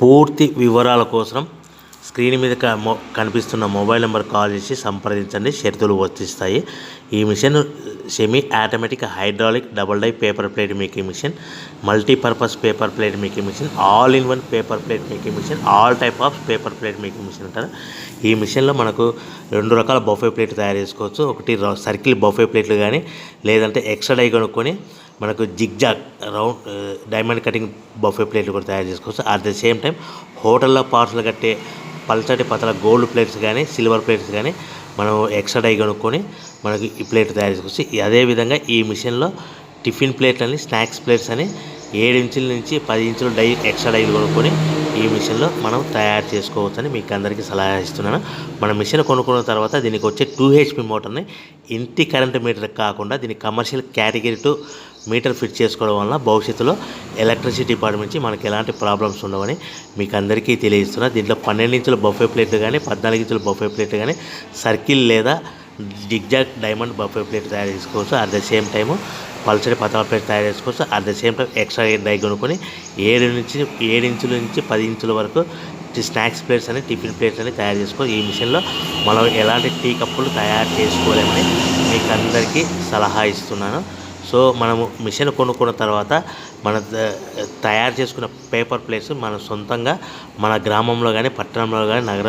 పూర్తి వివరాల కోసం స్క్రీన్ మీద కనిపిస్తున్న మొబైల్ నెంబర్ కాల్ చేసి సంప్రదించండి. షరతులు వర్తిస్తాయి. ఈ machine semi automatic hydraulic double die paper plate making machine, multipurpose paper plate making machine, all in one paper plate making machine, all type of paper plate making machine అంటారు. ఈ మిషన్లో మనకు 2 రకాల బఫే ప్లేట్ తయారు చేసుకోవచ్చు. ఒకటి circle buffet ప్లేట్లు కానీ, లేదంటే ఎక్స్ట్రా డై కొనుక్కొని మనకు zigzag round diamond cutting buffet ప్లేట్లు కూడా తయారు చేసుకోవచ్చు. అట్ ద సేమ్ టైం హోటల్లో పార్సల్ కట్టే పల్చటి పతల గోల్డ్ ప్లేట్స్ కానీ, సిల్వర్ ప్లేట్స్ కానీ మనం ఎక్స్ట్రా డై కొనుక్కొని మనకి ఈ ప్లేట్ తయారు చేసుకోవచ్చు. అదేవిధంగా ఈ మిషన్లో టిఫిన్ ప్లేట్లు అని, స్నాక్స్ ప్లేట్స్ అని 7 ఇంచుల నుంచి 10 ఇంచుల డై ఎక్స్ట్రా డైలు కొనుక్కొని ఈ మిషన్లో మనం తయారు చేసుకోవచ్చని మీకు అందరికీ సలహా ఇస్తున్నాను. మన మిషన్ కొనుక్కున్న తర్వాత దీనికి వచ్చే 2 HP మోటార్ని ఇంటి కరెంట్ మీటర్ కాకుండా దీనికి కమర్షియల్ కేటగిరీ 2 మీటర్ ఫిట్ చేసుకోవడం వల్ల భవిష్యత్తులో ఎలక్ట్రిసిటీ డిపార్ట్మెంట్ నుంచి మనకి ఎలాంటి ప్రాబ్లమ్స్ ఉండవని మీకు అందరికీ తెలియజేస్తున్నా. దీంట్లో 12 ఇంచుల బఫే ప్లేట్లు కానీ, 14 ఇంచుల బఫే ప్లేట్లు కానీ, సర్కిల్ లేదా జిగ్జాగ్ డైమండ్ బఫే ప్లేట్ తయారు చేసుకోవచ్చు. అట్ ద సేమ్ టైము పల్చడి పతల ప్లేట్ తయారు చేసుకోవచ్చు. At the same time extra die కొనుక్కొని 7 ఇంచుల నుంచి 10 ఇంచుల వరకు స్నాక్స్ ప్లేట్స్ అని, టిఫిన్ ప్లేట్స్ అని తయారు చేసుకోవచ్చు. ఈ మిషన్లో మనం ఎలాంటి టీ కప్పులు తయారు చేసుకోలేమని మీకు అందరికీ సలహా ఇస్తున్నాను. సో మనము మిషన్ కొనుక్కున్న తర్వాత మన తయారు చేసుకున్న పేపర్ ప్లేట్స్ మన సొంతంగా మన గ్రామంలో కానీ, పట్టణంలో కానీ, నగరం